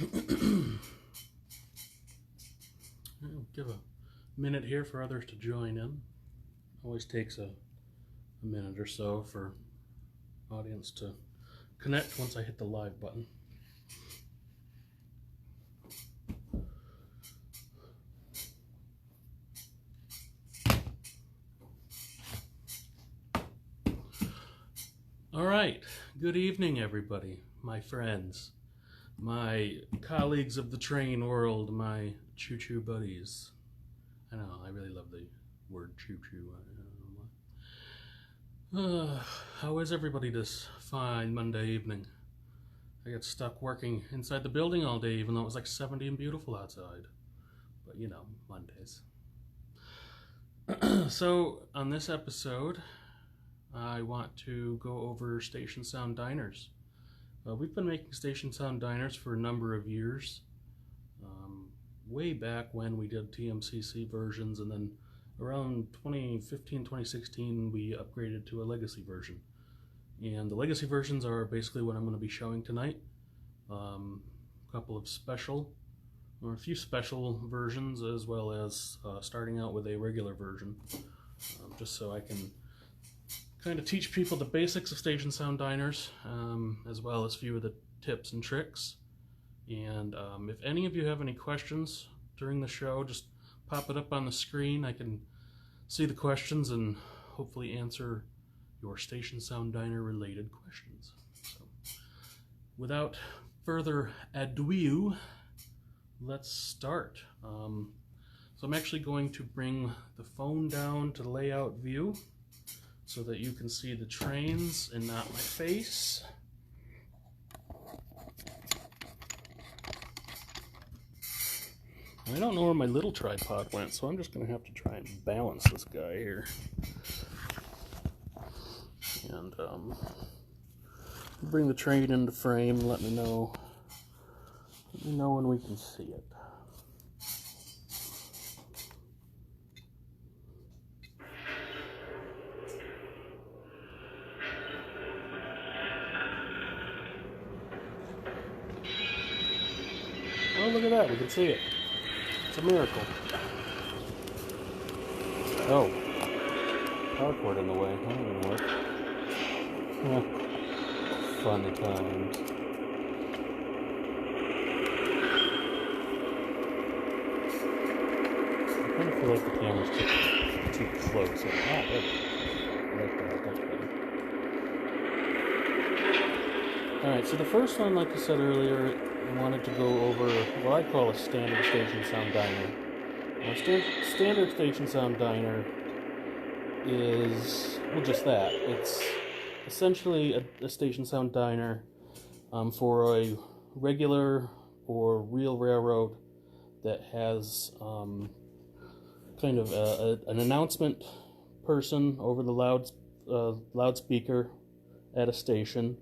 I'll give a minute here for others to join in. Always takes a minute or so for audience to connect once I hit the live button. All right, good evening everybody, my friends, my colleagues of the train world, my choo-choo buddies. I know, I really love the word choo-choo. How is everybody this fine Monday evening? I got stuck working inside the building all day even though it was like 70 and beautiful outside. But you know, Mondays. So on this episode, I want to go over StationSound diners. We've been making StationSound diners for a number of years. Way back when we did TMCC versions, and then around 2015, 2016, we upgraded to a legacy version. And the legacy versions are basically what I'm going to be showing tonight. A few special versions, as well as starting out with a regular version, just so I can kind of teach people the basics of StationSound diners, as well as a few of the tips and tricks. And if any of you have any questions during the show, just pop it up on the screen. I can see the questions and hopefully answer your StationSound diner related questions. So, without further ado, let's start. So I'm actually going to bring the phone down to the layout view so that you can see the trains and not my face. I don't know where my little tripod went, so I'm just going to have to try and balance this guy here. And bring the train into frame and let me know when we can see it. Oh, look at that, we can see it. It's a miracle. Oh, power cord in the way. That didn't work. Fun times. I kind of feel like the camera's too close. There we go. I like that. That's better. Alright, so the first one, like I said earlier, I wanted to go over what I call a standard StationSound diner. Now, standard StationSound diner is, well, just that. It's essentially a StationSound diner for a regular or real railroad that has kind of an announcement person over the loudspeaker at a station,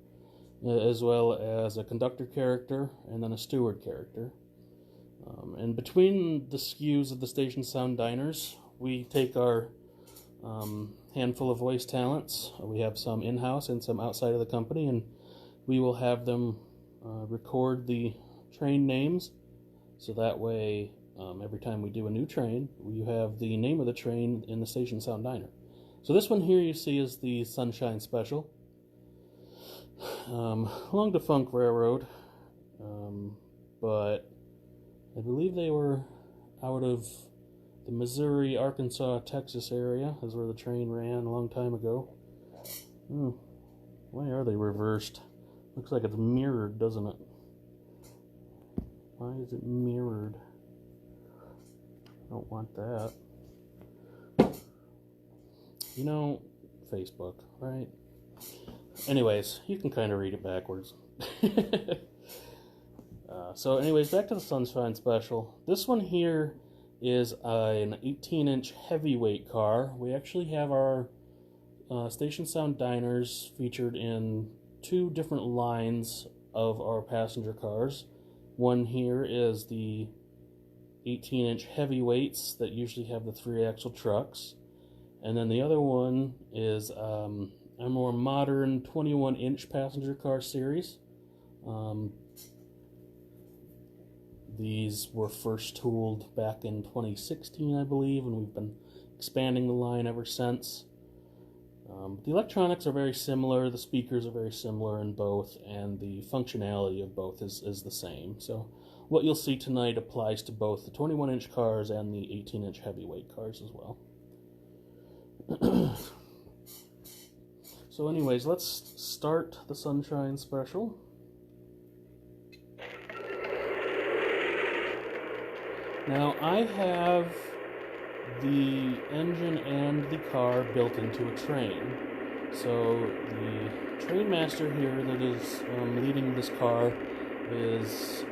as well as a conductor character and then a steward character. And between the SKUs of the StationSound diners, we take our handful of voice talents. We have some in-house and some outside of the company, and we will have them record the train names, so that way every time we do a new train, you have the name of the train in the StationSound diner. So this one here you see is the Sunshine Special. Long defunct railroad, but I believe they were out of the Missouri, Arkansas, Texas area is where the train ran a long time ago. Why are they reversed? Looks like it's mirrored, doesn't it? Why is it mirrored? I don't want that. You know, Facebook, right? Anyways, you can kind of read it backwards. So anyways, back to the Sunshine Special. This one here is an 18-inch heavyweight car. We actually have our StationSound diners featured in two different lines of our passenger cars. One here is the 18-inch heavyweights that usually have the 3-axle trucks. And then the other one is a more modern 21-inch passenger car series. These were first tooled back in 2016, I believe, and we've been expanding the line ever since. The electronics are very similar, the speakers are very similar in both, and the functionality of both is the same. So what you'll see tonight applies to both the 21-inch cars and the 18-inch heavyweight cars as well. So anyways, let's start the Sunshine Special. Now I have the engine and the car built into a train. So the train master here that is leading this car is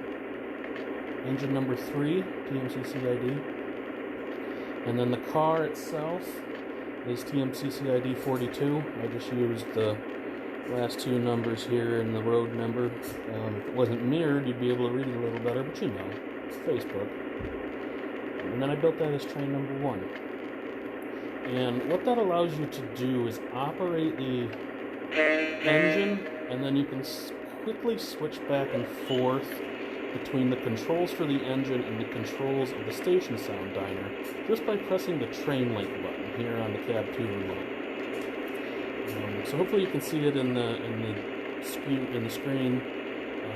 engine number 3, TMCCID. And then the car itself is TMCCID 42. I just used the last two numbers here in the road number. If it wasn't mirrored, you'd be able to read it a little better, but you know, it's Facebook. And then I built that as train number 1. And what that allows you to do is operate the engine, and then you can quickly switch back and forth between the controls for the engine and the controls of the StationSound diner just by pressing the train link button here on the cab 2 remote. So hopefully you can see it in the screen.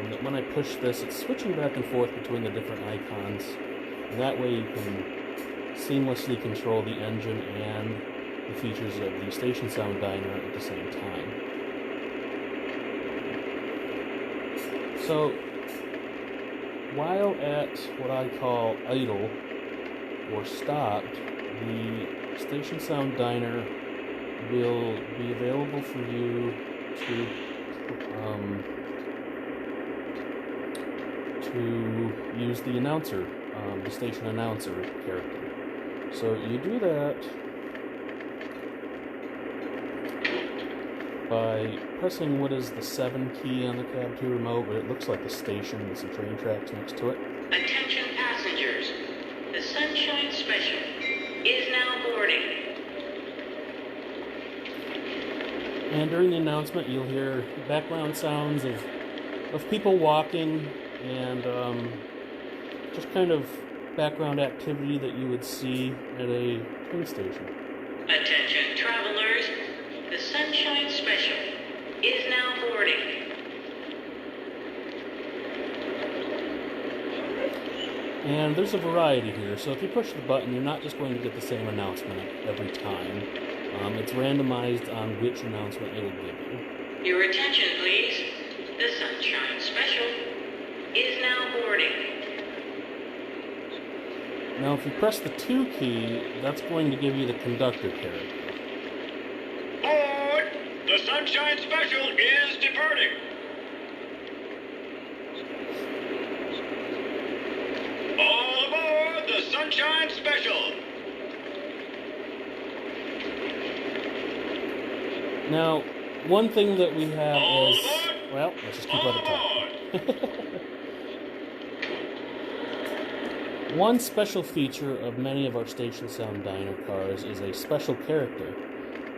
That when I push this, it's switching back and forth between the different icons. And that way you can seamlessly control the engine and the features of the StationSound diner at the same time. So while at what I call idle or stopped, the StationSound diner will be available for you to use the announcer, the station announcer character. So you do that by pressing what is the 7 key on the cab 2 remote, but it looks like the station with some train tracks next to it. Attention passengers, the Sunshine Special is now boarding. And during the announcement, you'll hear background sounds of people walking and just kind of background activity that you would see at a train station. Attention travelers, the Sunshine Special is now boarding. And there's a variety here, so if you push the button, you're not just going to get the same announcement every time. It's randomized on which announcement it will give you. Your attention, please. The Sunshine Special is now boarding. Now, if you press the 2 key, that's going to give you the conductor character. Board! The Sunshine Special is departing. All aboard the Sunshine Special. Now, one thing that we have All is... aboard! Well, let's just keep All at a time. aboard! One special feature of many of our StationSound diner cars is a special character.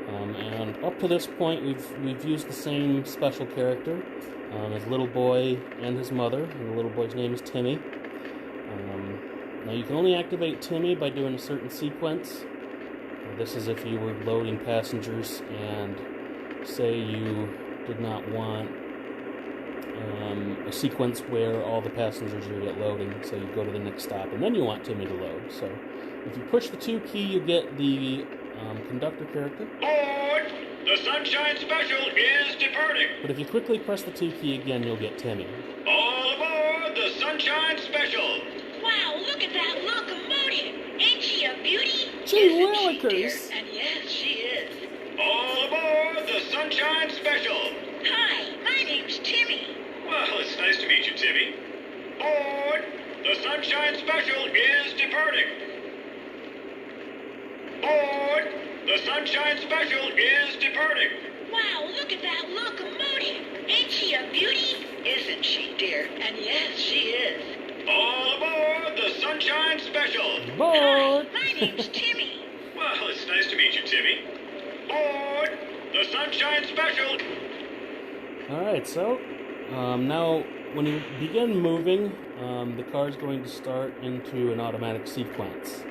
And up to this point, we've used the same special character, his little boy and his mother, and the little boy's name is Timmy. Now you can only activate Timmy by doing a certain sequence. This is if you were loading passengers and say you did not want a sequence where all the passengers are at loading, so you go to the next stop and then you want Timmy to load. So if you push the 2 key, you get the conductor character. Board! The Sunshine Special is departing. But if you quickly press the 2 key again, you'll get Timmy. All aboard the Sunshine Special. Wow, look at that locomotive! Ain't she a beauty? Gee Isn't she, dear? willikers! And yes, she is. All aboard the Sunshine Special. Hi, my name's Timmy. Well, it's nice to meet you, Timmy. Board! The Sunshine Special is departing. Board! The Sunshine Special is departing. Wow, look at that locomotive! Ain't she a beauty? Isn't she, dear? And yes, she is. All aboard the Sunshine Special. Board! Hi, my name's Timmy. Well, it's nice to meet you, Timmy. Board! The Sunshine Special. Alright, so now when you begin moving, the car is going to start into an automatic sequence.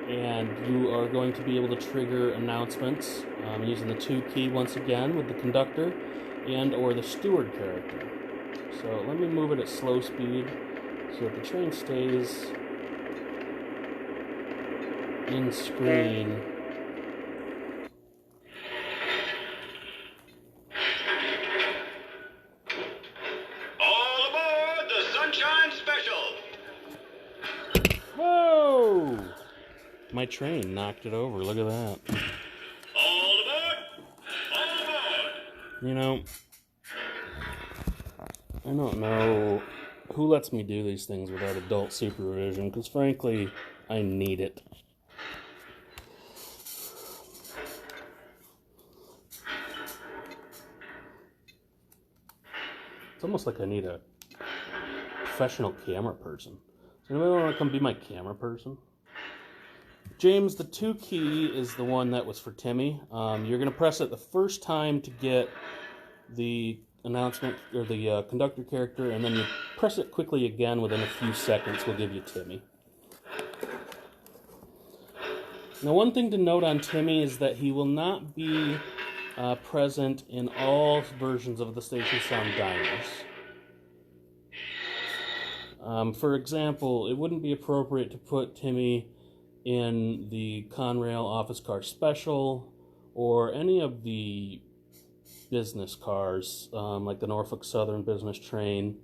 And you are going to be able to trigger announcements using the 2 key once again with the conductor and or the steward character. So let me move it at slow speed so that the train stays in screen. All aboard the Sunshine Special! Whoa! My train knocked it over. Look at that. All aboard! All aboard! You know, I don't know who lets me do these things without adult supervision, because frankly, I need it. It's almost like I need a professional camera person. Does anybody want to come be my camera person? James, the 2 key is the one that was for Timmy. You're going to press it the first time to get the announcement or the conductor character, and then you press it quickly again within a few seconds. We'll give you Timmy. Now, one thing to note on Timmy is that he will not be present in all versions of the StationSound diners. For example, it wouldn't be appropriate to put Timmy in the Conrail Office Car Special or any of the business cars, like the Norfolk Southern Business Train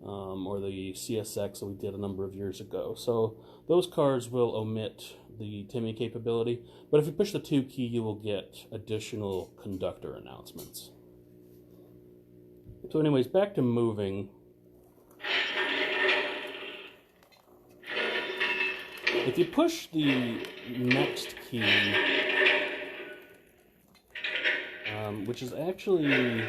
or the CSX that we did a number of years ago. So those cars will omit the Timmy capability, but if you push the 2 key, you will get additional conductor announcements. So anyways, back to moving. If you push the next key, which is actually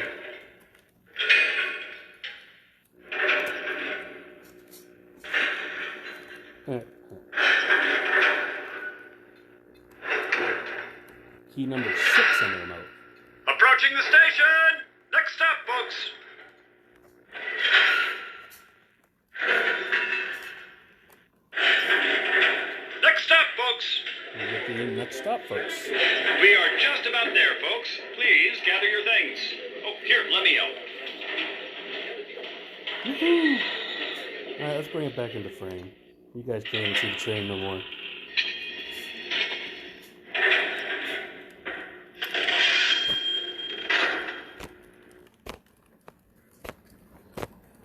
key number 6 on the remote. Approaching the station! Next stop, folks! Next stop, folks! You get the next stop, folks. We are just about there, folks. Please gather your things. Oh, here, let me help. Woohoo! Alright, let's bring it back into frame. You guys can't even see the train no more.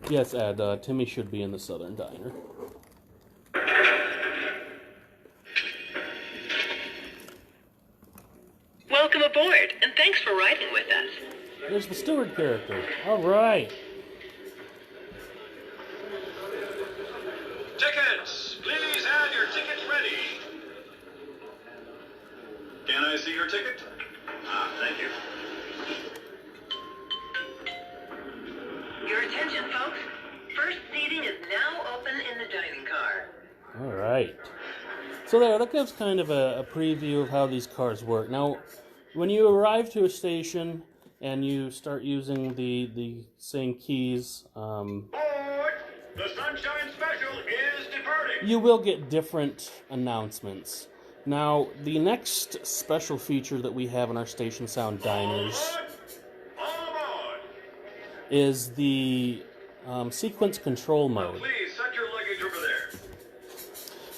Yes, Ed, Timmy should be in the Southern Diner. Welcome aboard, and thanks for riding with us. There's the steward character. Alright. Tickets! Please have your tickets ready. Can I see your ticket? Thank you. Your attention, folks. First seating is now open in the dining car. Alright. So there, that gives kind of a preview of how these cars work. Now, when you arrive to a station and you start using the same keys, Board! The Sunshine Special is departing! you will get different announcements. Now, the next special feature that we have in our StationSound diners All aboard! is the sequence control mode. Please set your luggage over there.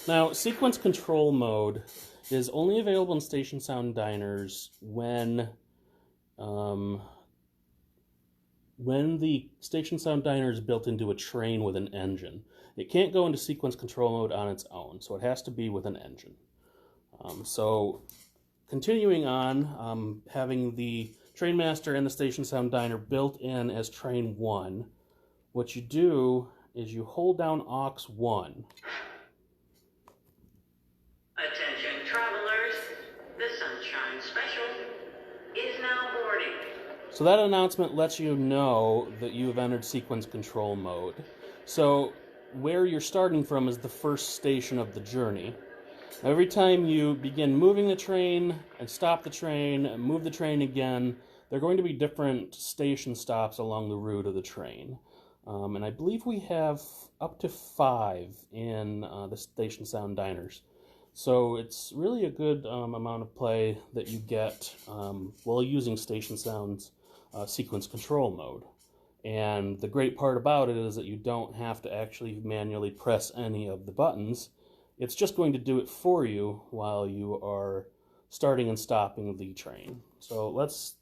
Now, sequence control mode is only available in StationSound diners when the StationSound diner is built into a train with an engine. It can't go into sequence control mode on its own, so it has to be with an engine. So, continuing on, having the Trainmaster and the StationSound diner built in as Train 1, what you do is you hold down aux 1. Attention travelers, the Sunshine Special is now boarding. So that announcement lets you know that you have entered sequence control mode. So where you're starting from is the first station of the journey. Every time you begin moving the train and stop the train and move the train again, there are going to be different station stops along the route of the train. And I believe we have up to 5 in the Station Sound diners. So it's really a good amount of play that you get while using Station Sound's sequence control mode. And the great part about it is that you don't have to actually manually press any of the buttons. It's just going to do it for you while you are starting and stopping the train. So let's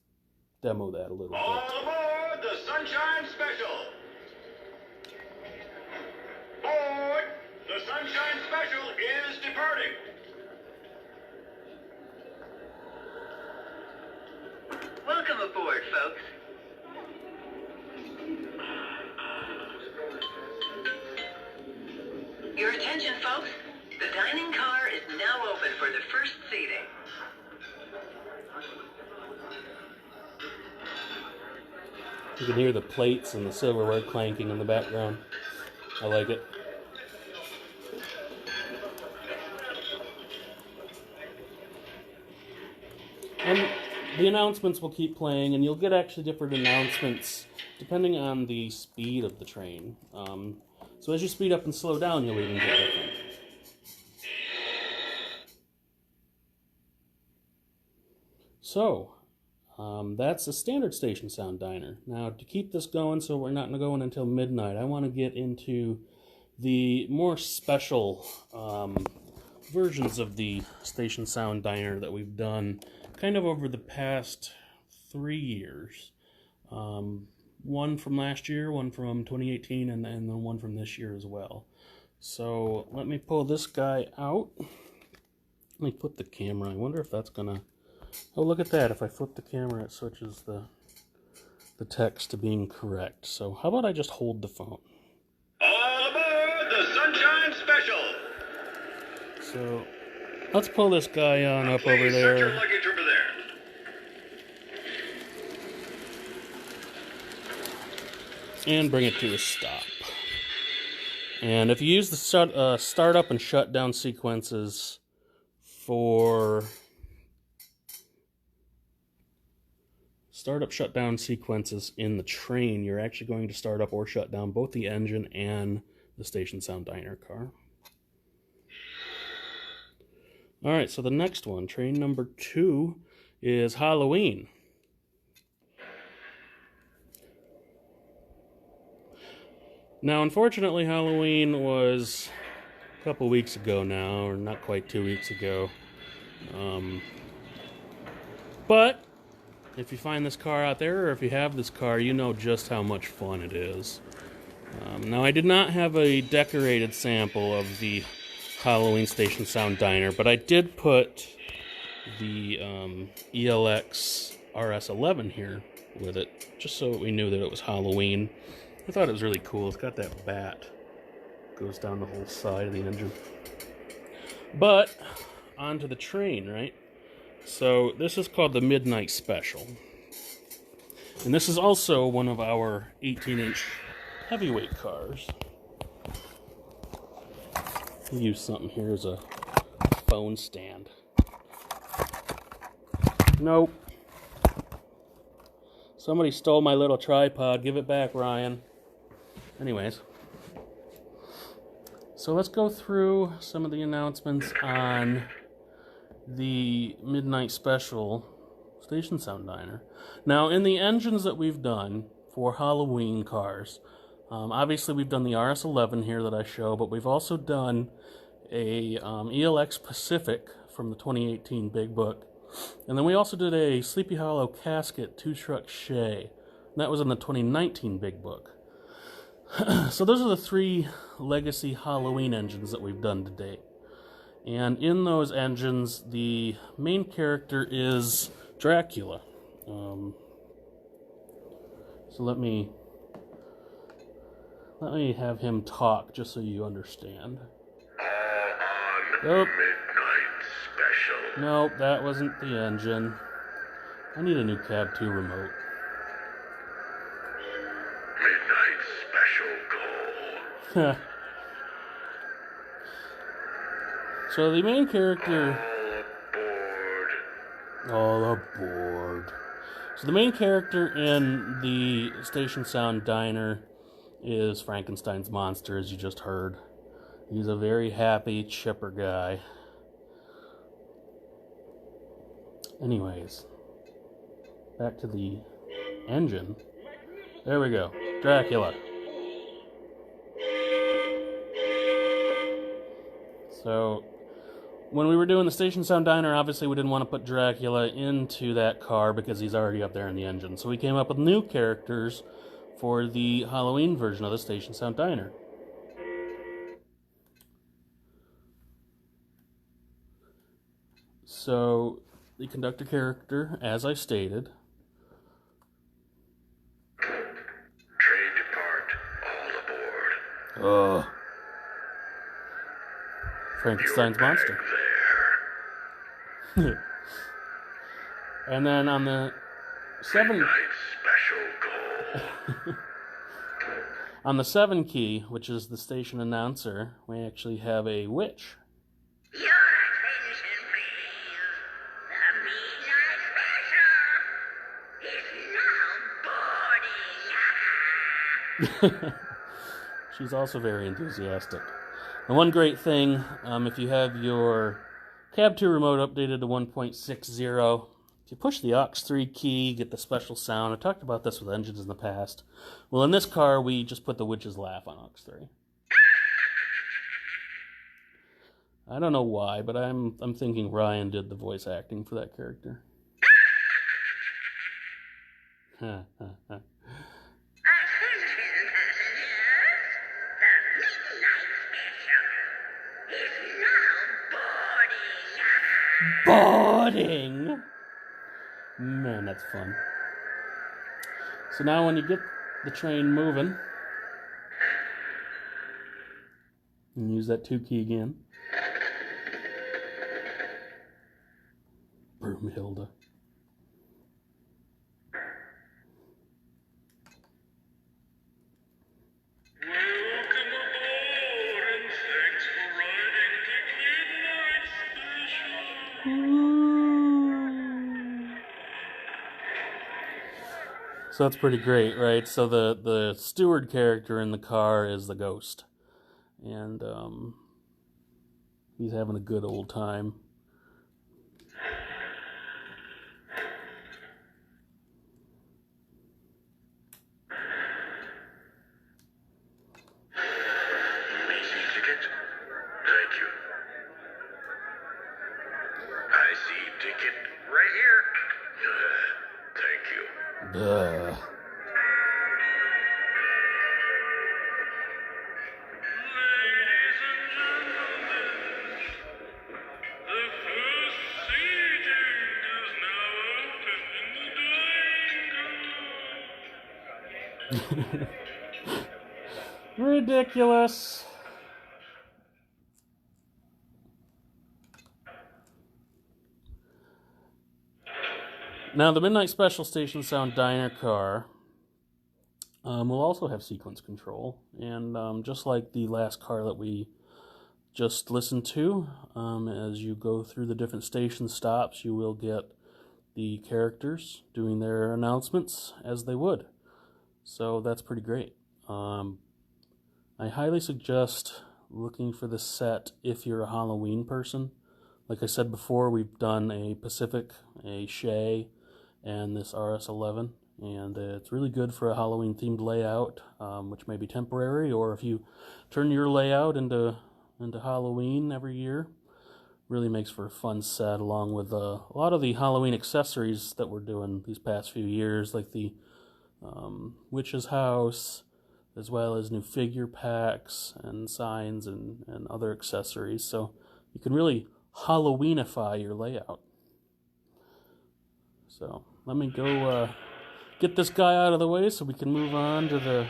demo that a little bit. All aboard the Sunshine Special! Board! The Sunshine Special is departing! Welcome aboard, folks. Your attention, folks. The dining car is now open for the first seating. You can hear the plates and the silverware clanking in the background. I like it. And the announcements will keep playing, and you'll get actually different announcements depending on the speed of the train. So as you speed up and slow down, you'll even get different. So, that's a standard Station Sound diner. Now, to keep this going so we're not going until midnight, I want to get into the more special versions of the Station Sound diner that we've done kind of over the past 3 years. One from last year, one from 2018, and then one from this year as well. So let me pull this guy out. Let me flip the camera. I wonder if that's gonna... Oh, look at that. If I flip the camera, it switches the text to being correct. So how about I just hold the phone? All aboard the Sunshine Special! So let's pull this guy on up Please over search your there. luggage over there. And bring it to a stop. And if you use the start up and shut down sequences for startup shutdown sequences in the train, you're actually going to start up or shut down both the engine and the Station Sound diner car. Alright, so the next one, train number 2, is Halloween. Now, unfortunately, Halloween was a couple weeks ago now, or not quite 2 weeks ago. But if you find this car out there, or if you have this car, you know just how much fun it is. Now, I did not have a decorated sample of the Halloween Station Sound diner, but I did put the ELX RS11 here with it, just so we knew that it was Halloween. I thought it was really cool. It's got that bat. Goes down the whole side of the engine. But, onto the train, right? So, this is called the Midnight Special. And this is also one of our 18-inch heavyweight cars. We'll use something here as a phone stand. Nope. Somebody stole my little tripod. Give it back, Ryan. Anyways. So let's go through some of the announcements on the Midnight Special Station Sound Diner. Now, in the engines that we've done for Halloween cars, obviously we've done the RS11 here that I show, but we've also done a ELX Pacific from the 2018 Big Book. And then we also did a Sleepy Hollow Casket 2-truck Shay. And that was in the 2019 Big Book. So those are the 3 legacy Halloween engines that we've done to date. And in those engines, the main character is Dracula. So let me have him talk just so you understand. All on Midnight Special. Nope, that wasn't the engine. I need a new Cab 2 remote. Midnight Special go. So the main character... All aboard. All aboard. So the main character in the Station Sound Diner is Frankenstein's monster, as you just heard. He's a very happy, chipper guy. Anyways, back to the engine. There we go. Dracula. So, when we were doing the StationSound Diner, obviously we didn't want to put Dracula into that car because he's already up there in the engine. So we came up with new characters for the Halloween version of the StationSound Diner. So, the conductor character, as I stated. Train depart, all aboard. Frankenstein's monster. And then on the 7 on the 7 key, which is the station announcer, we actually have a witch. Your attention, please. The midnight special is now boarding. She's also very enthusiastic. And one great thing, if you have your Cab 2 remote updated to 1.60, if you push the aux 3 key, you get the special sound. I talked about this with engines in the past. Well, in this car, we just put the witch's laugh on aux 3. I don't know why, but I'm thinking Ryan did the voice acting for that character. Attention, passengers. The midnight special is now boarding. Boarding! Man, that's fun. So now when you get the train moving, and use that 2 key again. Broomhilda. Welcome aboard, and thanks for riding the midnight special. So that's pretty great, right? So the steward character in the car is the ghost. And he's having a good old time. Easy ticket? Thank you. I see ticket right here. Thank you. Ugh. Ladies and gentlemen, the first seating is now open in the dining room. Ridiculous. Now, the Midnight Special StationSound Diner car will also have sequence control. And just like the last car that we just listened to, as you go through the different station stops, you will get the characters doing their announcements as they would. So that's pretty great. I highly suggest looking for this set if you're a Halloween person. Like I said before, we've done a Pacific, a Shay, and this RS-11, and it's really good for a Halloween-themed layout, which may be temporary, or if you turn your layout into Halloween every year, really makes for a fun set, along with a lot of the Halloween accessories that we're doing these past few years, like the Witch's House, as well as new figure packs and signs and other accessories. So you can really Halloweenify your layout. So let me go get this guy out of the way so we can move on to the...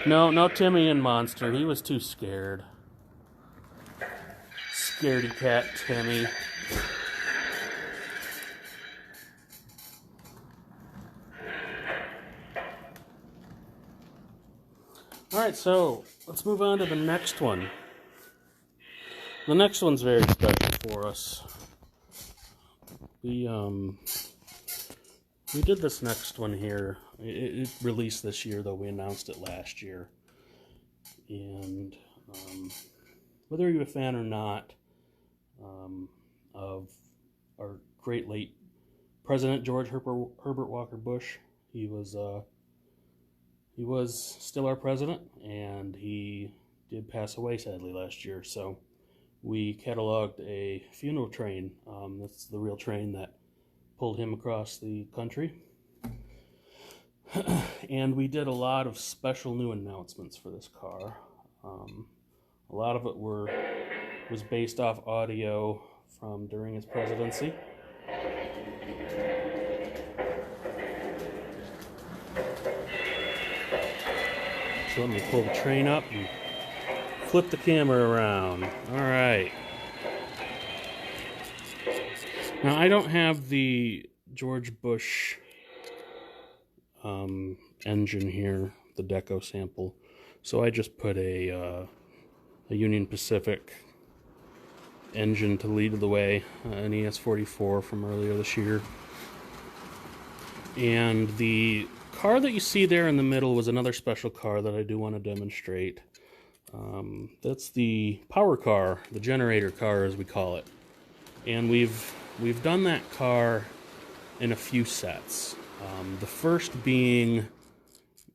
No Timmy and Monster. He was too scared. Scaredy cat Timmy. Alright, so let's move on to the next one. The next one's very special for us. We did this next one here. It released this year, though we announced it last year. And whether you're a fan or not of our great late President George Herbert Walker Bush, he was still our president, and he did pass away sadly last year. So we cataloged a funeral train. That's the real train that pulled him across the country. And we did a lot of special new announcements for this car. A lot of it was based off audio from during his presidency. So let me pull the train up and flip the camera around. All right. Now, I don't have the George Bush engine here, the deco sample, so I just put a Union Pacific engine to lead the way, an ES-44 from earlier this year. And the car that you see there in the middle was another special car that I do want to demonstrate. That's the power car, the generator car as we call it. And we've done that car in a few sets. The first being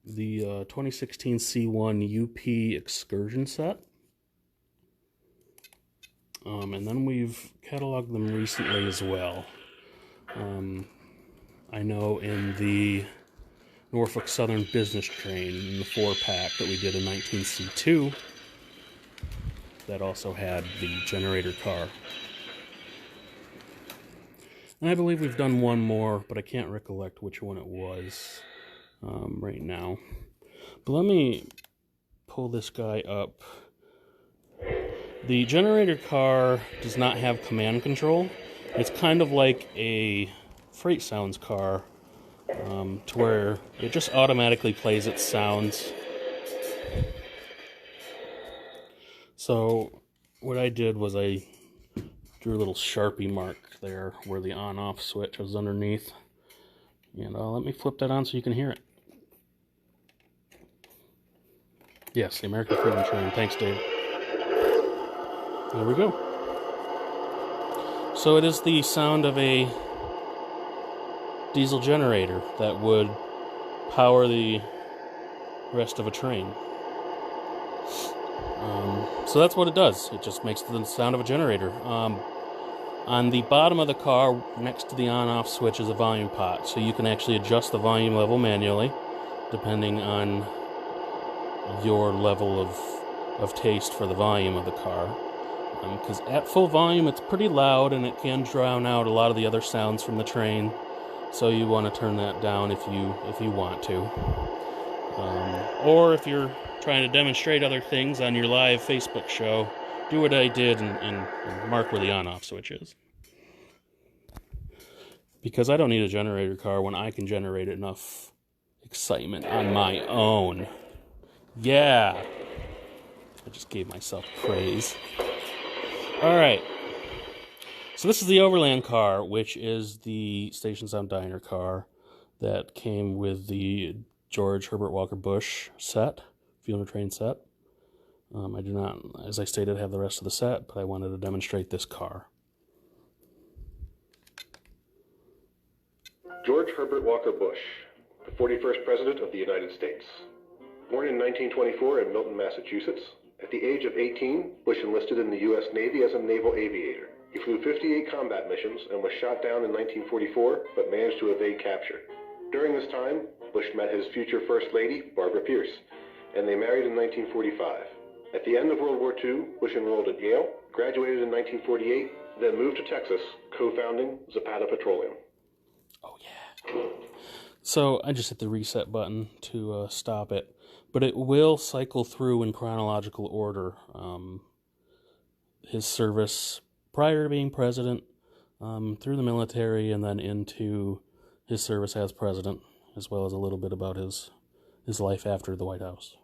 the 2016 C1 UP Excursion set. And then we've cataloged them recently as well. I know in the Norfolk Southern Business Train, in the 4-pack that we did in 19C2, that also had the generator car. And I believe we've done one more, but I can't recollect which one it was right now. But let me pull this guy up. The generator car does not have command control. It's kind of like a Freight Sounds car, to where it just automatically plays its sounds. So what I did was I drew a little Sharpie mark there where the on-off switch was underneath. And let me flip that on so you can hear it. Yes, the American Freedom Train. Thanks, Dave. There we go. So it is the sound of a diesel generator that would power the rest of a train. So that's what it does. It just makes the sound of a generator. On the bottom of the car, next to the on-off switch, is a volume pot, so you can actually adjust the volume level manually, depending on your level of taste for the volume of the car. Because at full volume, it's pretty loud, and it can drown out a lot of the other sounds from the train. So you want to turn that down if you want to, or if you're trying to demonstrate other things on your live Facebook show, do what I did and mark where the on-off switch is. Because I don't need a generator car when I can generate enough excitement on my own. Yeah, I just gave myself praise. All right. So this is the Overland car, which is the StationSound Diner car that came with the George Herbert Walker Bush set, funeral train set. I do not, as I stated, have the rest of the set, but I wanted to demonstrate this car. George Herbert Walker Bush, the 41st President of the United States. Born in 1924 in Milton, Massachusetts, at the age of 18, Bush enlisted in the U.S. Navy as a naval aviator. He flew 58 combat missions and was shot down in 1944, but managed to evade capture. During this time, Bush met his future First Lady, Barbara Pierce, and they married in 1945. At the end of World War II, Bush enrolled at Yale, graduated in 1948, then moved to Texas, co-founding Zapata Petroleum. Oh, yeah. So I just hit the reset button to stop it, but it will cycle through in chronological order. His service prior to being president, through the military, and then into his service as president, as well as a little bit about his life after the White House.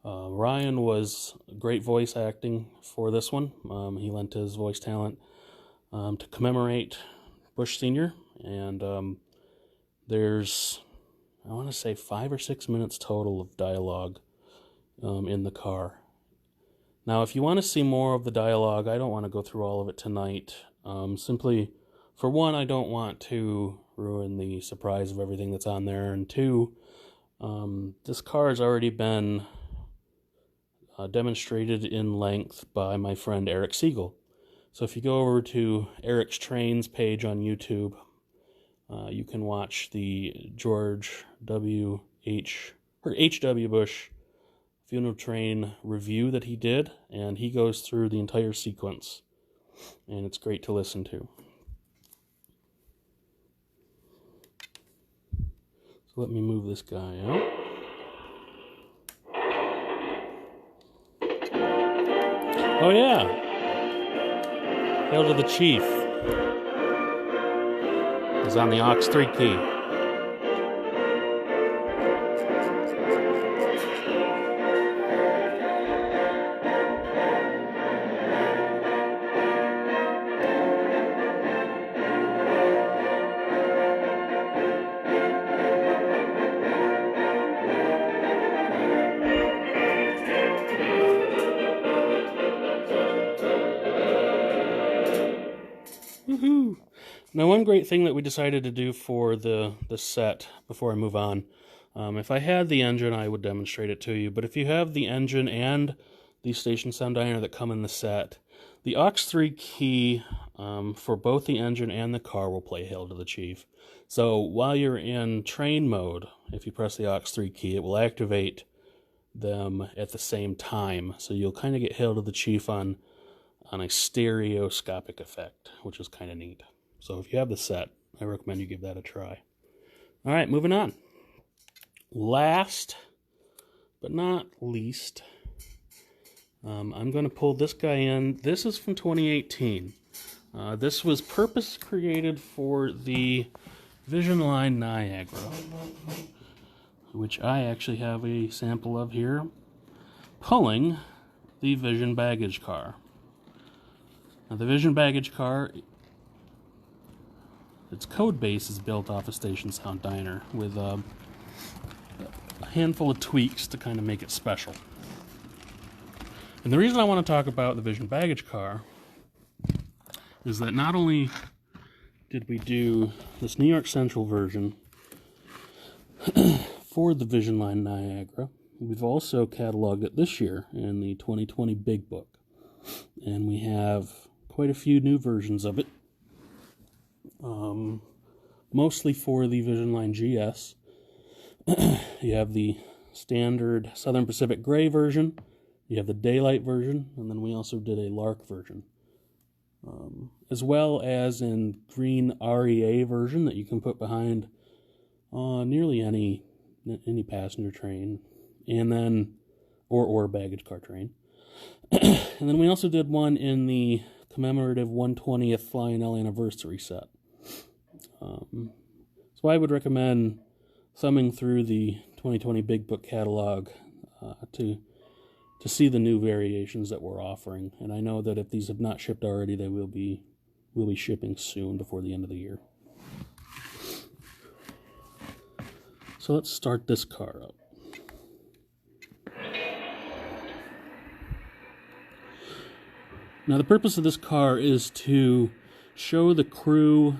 Ryan was great voice acting for this one. He lent his voice talent to commemorate Bush Sr., and There's, I want to say, 5 or 6 minutes total of dialogue in the car. Now, if you want to see more of the dialogue, I don't want to go through all of it tonight. Simply, for one, I don't want to ruin the surprise of everything that's on there, and two, this car has already been demonstrated in length by my friend Eric Siegel. So if you go over to Eric's Trains page on YouTube, you can watch the George H.W. Bush funeral train review that he did, and he goes through the entire sequence, and it's great to listen to. So let me move this guy out. Oh yeah! Hail to the Chief. He's on the aux 3 key. Woohoo! Now, one great thing that we decided to do for the set, before I move on, if I had the engine, I would demonstrate it to you, but if you have the engine and the StationSound diner that come in the set, the aux 3 key for both the engine and the car will play Hail to the Chief. So while you're in train mode, if you press the aux 3 key, it will activate them at the same time, so you'll kind of get Hail to the Chief on a stereoscopic effect, which is kind of neat. So if you have the set, I recommend you give that a try. All right, moving on. Last but not least, I'm going to pull this guy in. This is from 2018. This was purpose created for the Vision Line Niagara, which I actually have a sample of here, pulling the Vision baggage car. Now, the Vision baggage car, its code base is built off a StationSound diner with a handful of tweaks to kind of make it special. And the reason I want to talk about the Vision baggage car is that not only did we do this New York Central version for the Vision Line Niagara, we've also cataloged it this year in the 2020 Big Book. And we have quite a few new versions of it, mostly for the Vision Line GS. You have the standard Southern Pacific Gray version, you have the Daylight version, and then we also did a Lark version. As well as in green REA version that you can put behind nearly any passenger train, and then or baggage car train. And then we also did one in the commemorative 120th Flying L anniversary set. So I would recommend thumbing through the 2020 Big Book catalog to see the new variations that we're offering. And I know that if these have not shipped already, they will be shipping soon before the end of the year. So let's start this car up. Now, the purpose of this car is to show the crew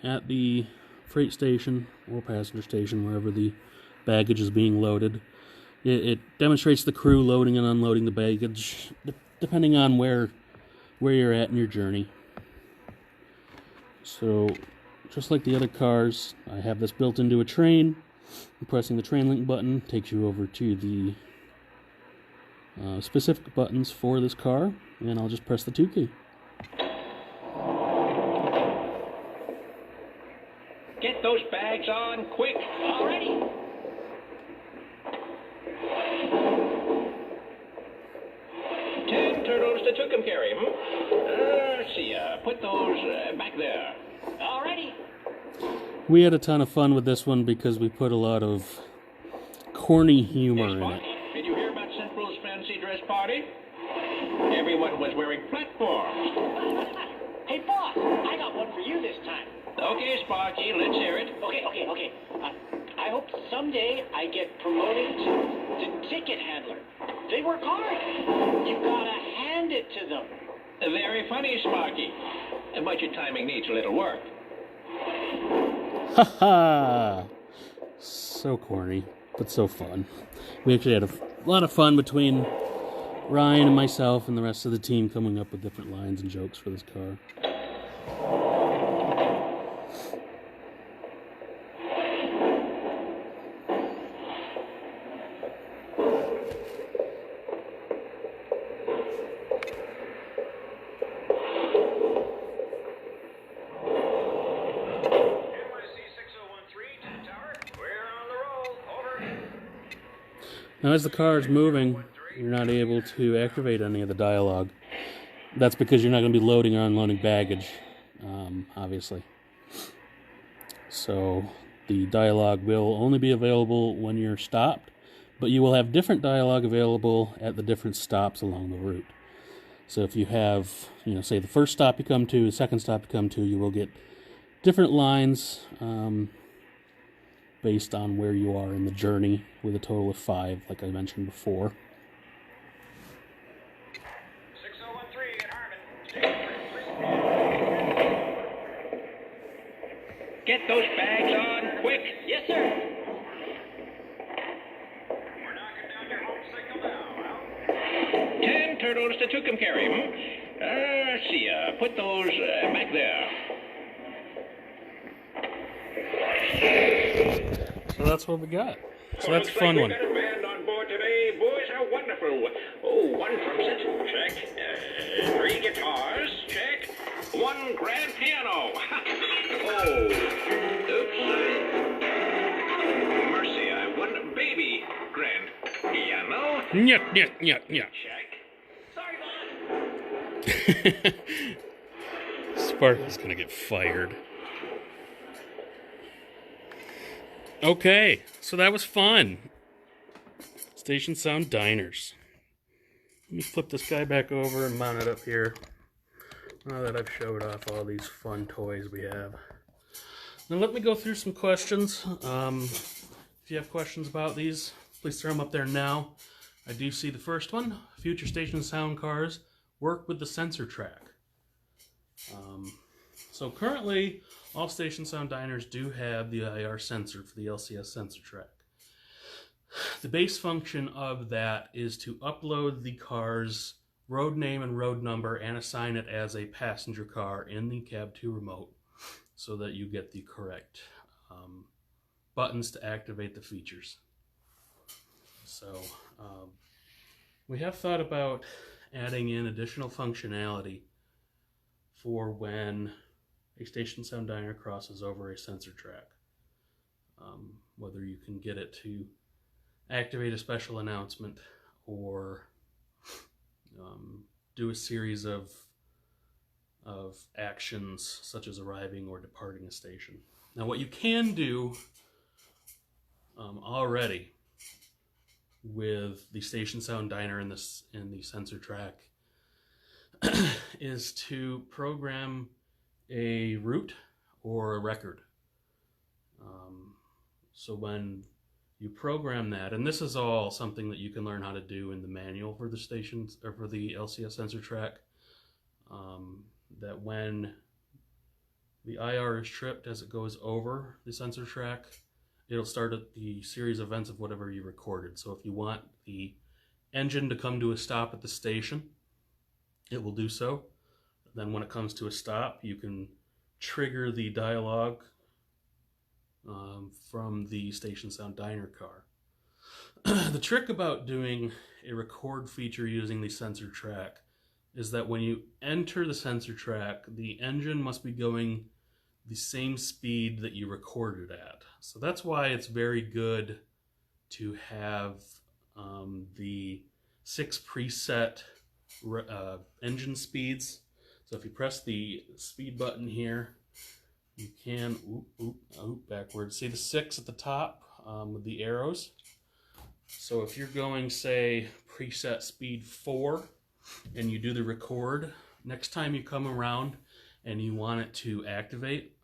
at the freight station or passenger station, wherever the baggage is being loaded. It demonstrates the crew loading and unloading the baggage, depending on where you're at in your journey. So, just like the other cars, I have this built into a train. Pressing the train link button takes you over to the specific buttons for this car, and I'll just press the 2 key. Get those bags on quick. Alrighty. Ten turtles to Tucumcari, let's see, put those back there. Alrighty. We had a ton of fun with this one because we put a lot of corny humor in it. Did you hear about Central's fancy dress party? Everyone was wearing platforms. Hey, boss, I got one for you this time. Okay, Sparky, let's hear it. Okay. I hope someday I get promoted to ticket handler. They work hard. You gotta hand it to them. Very funny, Sparky. But your timing needs a little work. Ha ha! So corny, but so fun. We actually had a lot of fun between Ryan and myself and the rest of the team coming up with different lines and jokes for this car. Now, as the car is moving, you're not able to activate any of the dialogue. That's because you're not going to be loading or unloading baggage, obviously. So the dialogue will only be available when you're stopped, but you will have different dialogue available at the different stops along the route. So if you have, say the first stop you come to, the second stop you come to, you will get different lines based on where you are in the journey, with a total of 5, like I mentioned before. 6013 at Harmon. Get those bags on, quick. Yes, sir. We're knocking down your home signal now, Al. 10 turtles to Tucumcari. Let's see, put those back there. So that's what we got. So that's a fun one. We got a band on board today, boys. How wonderful. Oh, 1 trumpet, check. 3 guitars, check. 1 grand piano. Oh, oops. Mercy, 1 baby grand piano. Yeah. Check. Sorry, Bob. Sparky's gonna get fired. Okay, so that was fun. StationSound Diners. Let me flip this guy back over and mount it up here. Now that I've showed off all these fun toys we have. Now let me go through some questions. If you have questions about these, please throw them up there now. I do see the first one. Future StationSound cars work with the sensor track. So currently, all StationSound diners do have the IR sensor for the LCS sensor track. The base function of that is to upload the car's road name and road number and assign it as a passenger car in the Cab 2 remote so that you get the correct buttons to activate the features. So we have thought about adding in additional functionality for when a StationSound diner crosses over a sensor track. Whether you can get it to activate a special announcement or do a series of actions such as arriving or departing a station. Now what you can do already with the StationSound diner in the sensor track is to program a route or a record. So when you program that, and this is all something that you can learn how to do in the manual for the stations or for the LCS sensor track, that when the IR is tripped as it goes over the sensor track, it'll start at the series of events of whatever you recorded. So if you want the engine to come to a stop at the station, it will do so. Then when it comes to a stop, you can trigger the dialogue from the StationSound diner car. The trick about doing a record feature using the sensor track is that when you enter the sensor track, the engine must be going the same speed that you recorded at. So that's why it's very good to have the 6 preset engine speeds. So if you press the speed button here, you can, backwards. See the 6 at the top with the arrows? So if you're going, say, preset speed 4, and you do the record, next time you come around and you want it to activate,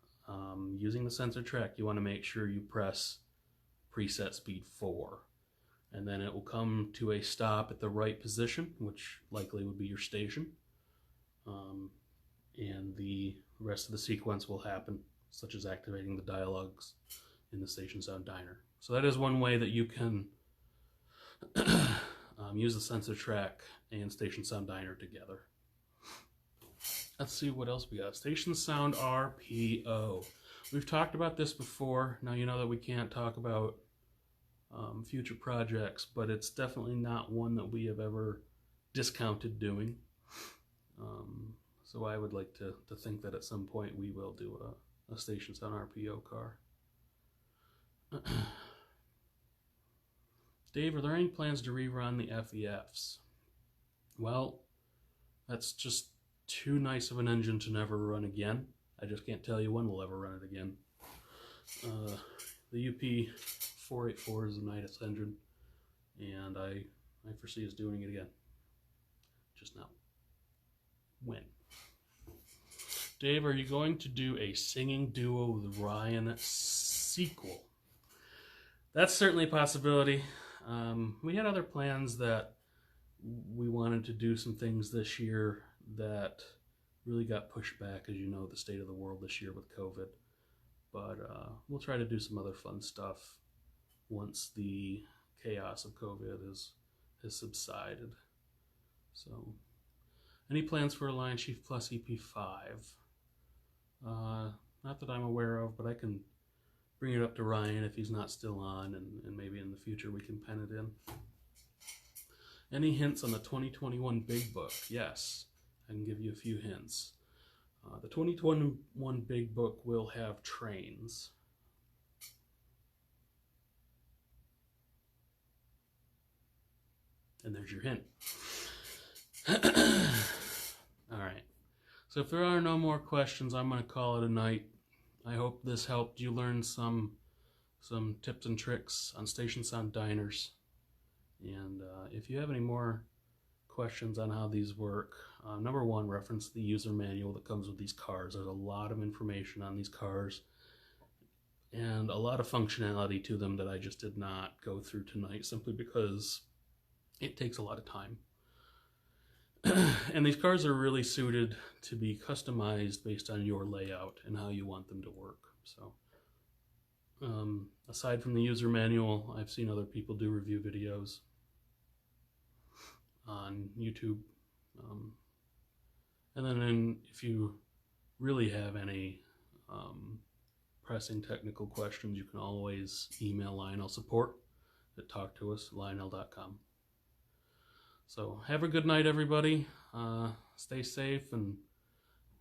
using the sensor track, you want to make sure you press preset speed 4. And then it will come to a stop at the right position, which likely would be your station. And the rest of the sequence will happen, such as activating the dialogues in the StationSound diner. So that is one way that you can use the sensor track and StationSound diner together. Let's see what else we got. StationSound RPO. We've talked about this before. Now you know that we can't talk about future projects, but it's definitely not one that we have ever discounted doing. So I would like to think that at some point we will do a StationSound RPO car. Dave, are there any plans to rerun the FEFs? Well, that's just too nice of an engine to never run again. I just can't tell you when we'll ever run it again. The UP484 is a nice engine, and I foresee us doing it again. Just not when. Dave, are you going to do a singing duo with Ryan sequel? That's certainly a possibility. We had other plans that we wanted to do some things this year that really got pushed back, as you know, the state of the world this year with COVID. But we'll try to do some other fun stuff once the chaos of COVID has subsided. So, any plans for Alliance Chief Plus EP5? Not that I'm aware of, but I can bring it up to Ryan if he's not still on, and maybe in the future we can pen it in. Any hints on the 2021 Big Book? Yes, I can give you a few hints. The 2021 Big Book will have trains. And there's your hint. All right. So if there are no more questions, I'm going to call it a night. I hope this helped you learn some tips and tricks on StationSound diners. And if you have any more questions on how these work, number one, reference the user manual that comes with these cars. There's a lot of information on these cars and a lot of functionality to them that I just did not go through tonight, simply because it takes a lot of time. And these cars are really suited to be customized based on your layout and how you want them to work. So aside from the user manual, I've seen other people do review videos on YouTube. And then if you really have any pressing technical questions, you can always email Lionel support at talktous@lionel.com. So have a good night, everybody. Stay safe and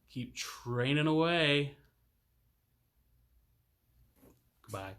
keep training away. Goodbye.